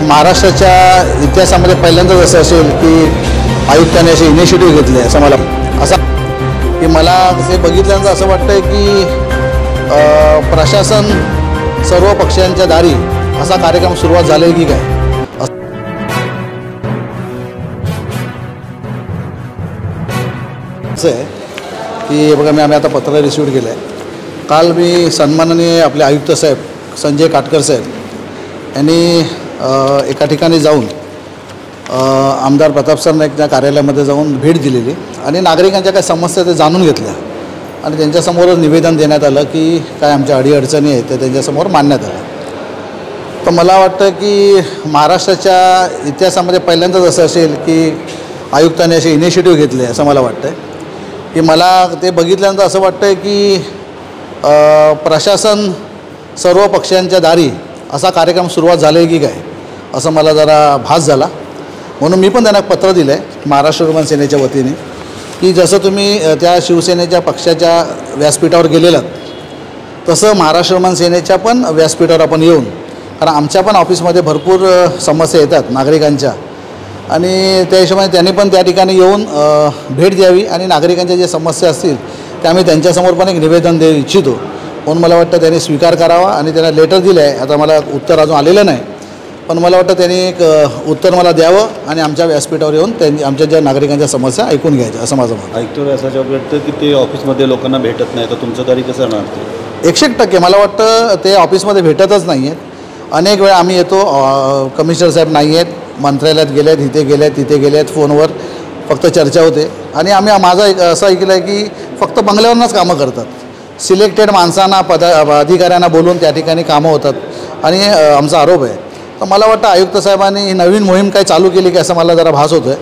महाराष्ट्राच्या इतिहासामध्ये पहिल्यांदाच असं असेल की आयुक्तांनी असे इनिशिएटिव्ह घेतले असं मला ते बघितल्यानंतर असं वाटतं की प्रशासन सर्व पक्षांच्या दारी असा कार्यक्रम सुरुवात झाले की काय असं आहे की बघा आम्ही आता पत्र रिसिव्ह केलं आहे। काल मी सन्माननीय आपले आयुक्त साहेब संजय काटकर साहेब यांनी एका ठिकाणी जाऊन आमदार प्रतापसर नाईकच्या कार्यालयामध्ये जाऊन भेट दिलेली आणि नागरिकांच्या काय समस्या ते जाणून घेतल्या आणि त्यांच्यासमोर निवेदन देण्यात आलं की काय आमच्या अडीअडचणी आहेत ते त्यांच्यासमोर मांडण्यात आलं। तर मला वाटतं की महाराष्ट्राच्या इतिहासामध्ये पहिल्यांदाच असं असेल की आयुक्तांनी असे इनिशिएटिव्ह घेतले असं मला वाटतं की मला ते बघितल्यानंतर असं वाटतं की प्रशासन सर्व पक्षांच्या दारी असा कार्यक्रम सुरुवात झाला आहे की काय असं मला जरा भास झाला। म्हणून मी पण त्यांना पत्र दिलं आहे महाराष्ट्र निर्माण सेनेच्या वतीने की जसं तुम्ही त्या शिवसेनेच्या पक्षाच्या व्यासपीठावर गेलेलात तसं महाराष्ट्र निर्माण सेनेच्या पण व्यासपीठावर आपण येऊन, कारण आमच्या पण ऑफिसमध्ये भरपूर समस्या येतात नागरिकांच्या आणि त्या हिशोबाने त्यांनी पण त्या ठिकाणी येऊन भेट द्यावी आणि नागरिकांच्या ज्या समस्या असतील त्या आम्ही त्यांच्यासमोर पण एक निवेदन देऊ इच्छितो। म्हणून मला वाटतं त्यांनी स्वीकार करावा आणि त्यांना लेटर दिलं आहे। आता मला उत्तर अजून आलेलं नाही पण मला वाटतं त्यांनी एक उत्तर मला द्यावं आणि आमच्या व्यासपीठावर येऊन त्यांनी आमच्या ज्या नागरिकांच्या समस्या ऐकून घ्यायच्या असं माझं मत। ऐकतो असं वाटतं की ते ऑफिसमध्ये लोकांना भेटत नाही तर तुमचं तरी कसं राहणार? 100% मला वाटतं ते ऑफिसमध्ये भेटतच नाही आहेत। अनेक वेळा आम्ही येतो, कमिशनर साहेब नाही आहेत, मंत्रालयात गेले आहेत, इथे गेले आहेत, तिथे गेले आहेत, फोनवर फक्त चर्चा होते आणि माझं असं ऐकलं आहे की फक्त बंगल्यावरनंच कामं करतात। सिलेक्टेड माणसांना अधिकाऱ्यांना बोलून त्या ठिकाणी कामं होतात आणि आमचा आरोप आहे। तर मला वाटतं आयुक्त साहेबांनी ही नवीन मोहीम काय चालू केली की असं मला जरा भास होतो आहे।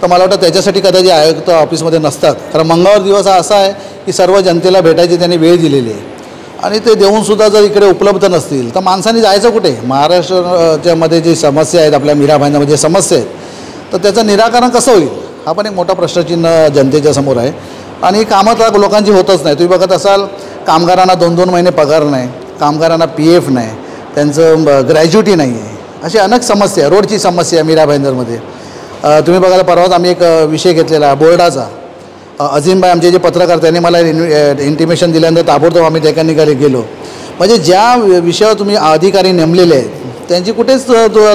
तर मला वाटतं त्याच्यासाठी कदाचित आयुक्त ऑफिसमध्ये नसतात, कारण मंगळवार दिवस हा असा आहे की सर्व जनतेला भेटायची त्यांनी वेळ दिलेली आहे आणि ते देऊनसुद्धा जर इकडे उपलब्ध नसतील तर माणसांनी जायचं कुठे? महाराष्ट्राच्यामध्ये जी समस्या आहेत, आपल्या मीरा भाईंदरमध्ये जे समस्या आहेत तर त्याचं निराकरण कसं होईल हा पण एक मोठा प्रश्नचिन्ह जनतेच्या समोर आहे आणि कामं तर लोकांची होतच नाही। तुम्ही बघत असाल कामगारांना 2-2 महिने पगार नाही, कामगारांना PF नाही, त्यांचं ग्रॅज्युटी नाही आहे, अशी अनेक समस्या, रोडची समस्या आहे मीरा भाईंदरमध्ये। तुम्ही बघायला परवाच आम्ही एक विषय घेतलेला बोर्डाचा, अझीमभाई आमचे जे पत्रकार त्यांनी मला इंटिमेशन दिल्यानंतर ताबडतोब आम्ही त्या ठिकाणी गेलो। म्हणजे ज्या विषयावर तुम्ही अधिकारी नेमलेले आहेत त्यांची कुठेच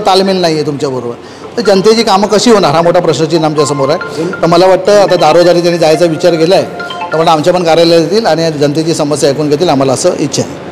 ताळमेळ नाही आहे तुमच्याबरोबर, तर जनतेची कामं कशी होणार हा मोठा प्रश्नचिन्ह आमच्यासमोर आहे। तर मला वाटतं आता दारोदारी त्यांनी जायचा विचार केला आहे तर मला आमच्या पण कार्यालयात येतील आणि जनतेची समस्या ऐकून घेतील, आम्हाला असं इच्छा आहे।